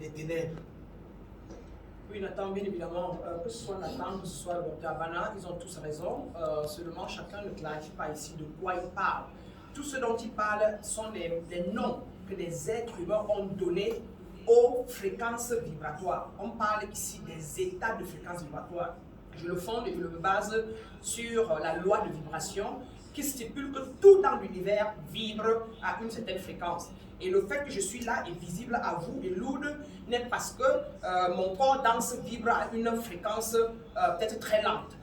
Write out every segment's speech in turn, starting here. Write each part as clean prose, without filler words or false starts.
des ténèbres. Oui, Nathan, bien évidemment, que ce soit Nathan, que ce soit le docteur Abana, ils ont tous raison. Seulement, chacun ne clarifie pas ici de quoi il parle. Tout ce dont il parle sont des noms que des êtres humains ont donnés aux fréquences vibratoires. On parle ici des états de fréquences vibratoires. Je le fonde et je le base sur la loi de vibration qui stipule que tout dans l'univers vibre à une certaine fréquence. Et le fait que je suis là et visible à vous et lourde n'est parce que mon corps dense vibre à une fréquence peut-être très lente,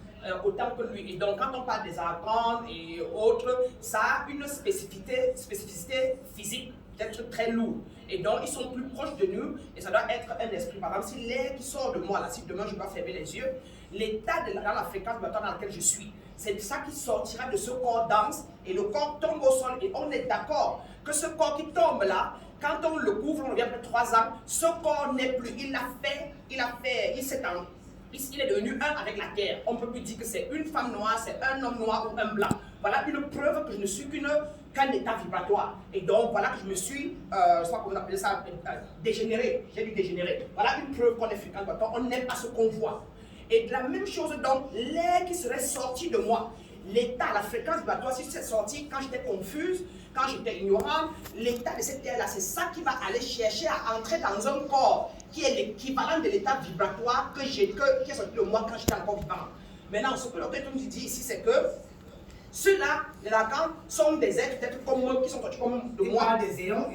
autant que lui. Et donc quand on parle des arcanes et autres, ça a une spécificité physique peut-être très lourde. Et donc ils sont plus proches de nous et ça doit être un esprit. Par exemple, si l'air qui sort de moi, là, si demain je dois fermer les yeux, l'état dans la fréquence dans laquelle je suis, c'est ça qui sortira de ce corps dense et le corps tombe au sol. Et on est d'accord que ce corps qui tombe là, quand on le couvre, on revient après 3 ans, ce corps n'est plus, il est devenu un avec la terre. On ne peut plus dire que c'est une femme noire, c'est un homme noir ou un blanc. Voilà une preuve que je ne suis qu'un état vibratoire. Et donc voilà que je me suis, je crois qu'on appelle ça dégénéré. J'ai dit dégénéré. Voilà une preuve qu'on est fréquent vibratoire. On n'aime pas ce qu'on voit. Et de la même chose, donc, l'air qui serait sorti de moi, l'état, la fréquence vibratoire, si c'est sorti quand j'étais confuse, quand j'étais ignorante, l'état de cet air-là, c'est ça qui va aller chercher à entrer dans un corps qui est l'équivalent de l'état vibratoire qui est sorti de moi quand j'étais encore vivant. Maintenant, ce que le docteur nous dit ici, c'est que ceux-là, les Lacans, sont des êtres peut-être comme moi, qui sont comme de moi. Des ayants,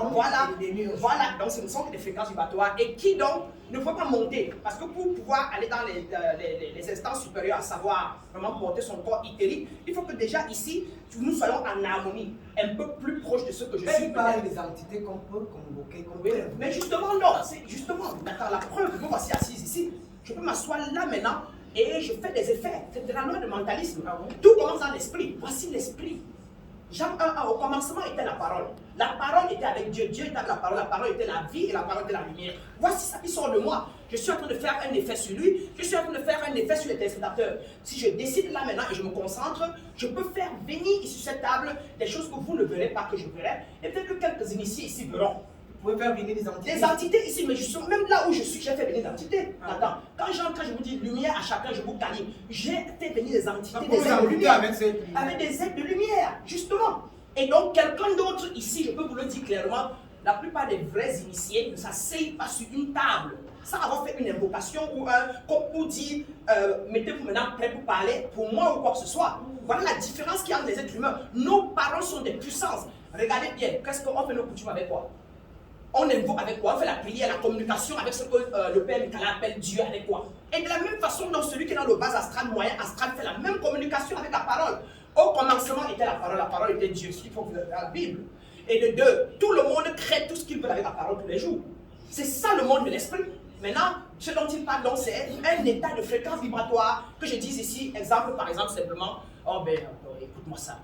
voilà. des Voilà, donc ce ne sont que des fréquences vibratoires et qui donc ne peuvent pas monter. Parce que pour pouvoir aller dans les instances supérieures, à savoir vraiment porter son corps éthérique, il faut que déjà ici, nous soyons en harmonie, un peu plus proche de ce que je suis. Il parle des entités qu'on peut convoquer. Mais justement, non, c'est justement, d'accord, la preuve, vous voici assise ici, je peux m'asseoir là maintenant. Et je fais des effets. C'est de la loi de mentalisme. Tout commence dans l'esprit. Voici l'esprit. Jean 1, au commencement était la parole. La parole était avec Dieu. Dieu était avec la parole était la vie et la parole était la lumière. Voici ça qui sort de moi. Je suis en train de faire un effet sur lui. Je suis en train de faire un effet sur les téléspectateurs. Si je décide là maintenant et je me concentre, je peux faire venir sur cette table des choses que vous ne verrez pas, que je verrai. Et peut-être que quelques initiés ici verront. Vous pouvez faire venir des entités. Des entités ici, mais justement, même là où je suis, j'ai fait venir des entités. Attends, quand je vous dis lumière à chacun, je vous câline. J'ai fait venir des entités, des êtres de lumière. Avec des êtres de lumière, justement. Et donc, quelqu'un d'autre ici, je peux vous le dire clairement, la plupart des vrais initiés ne s'asseyent pas sur une table sans avoir fait une invocation ou comme pour dire mettez-vous maintenant prêt pour parler pour moi ou quoi que ce soit. Voilà la différence qu'il y a entre les êtres humains. Nos paroles sont des puissances. Regardez bien, qu'est-ce qu'on fait nos coutumes avec quoi? On invoque avec quoi? On fait la prière, la communication avec ce que le Père Nicolas appelle Dieu avec quoi? Et de la même façon, dans celui qui est dans le bas astral, moyen astral, fait la même communication avec la parole. Au commencement était la parole était Dieu, ce qu'il faut que vous ayez dans la Bible. Et de deux, tout le monde crée tout ce qu'il veut avec la parole tous les jours. C'est ça le monde de l'esprit. Maintenant, ce dont il parle donc, c'est un état de fréquence vibratoire que je dis ici, exemple par exemple simplement, écoute-moi ça,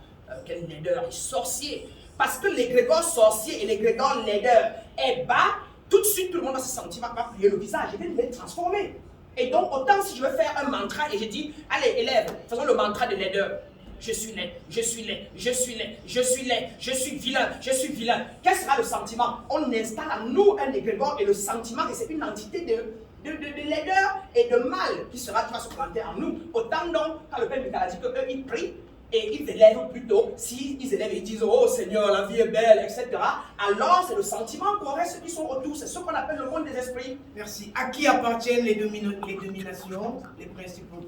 quel laideur et sorcier. Parce que l'égrégore sorcier et l'égrégore laideur est bas, tout de suite tout le monde va se sentir, va plier le visage, je vais me transformer. Et donc autant si je veux faire un mantra et je dis, allez élèves, faisons le mantra de laideur. Je suis laid, je suis laid, je suis laid, je suis laid, je suis vilain, je suis vilain. Quel sera le sentiment? On installe en nous un égrégore et le sentiment, et c'est une entité de laideur et de mal qui va se planter en nous. Autant donc, quand le Père Michael a dit qu'eux ils prient, et ils élèvent plutôt, s'ils élèvent et disent oh Seigneur, la vie est belle, etc. Alors c'est le sentiment qu'on reste ceux qui sont autour, c'est ce qu'on appelle le monde des esprits. Merci. À qui appartiennent les dominations, les principautés?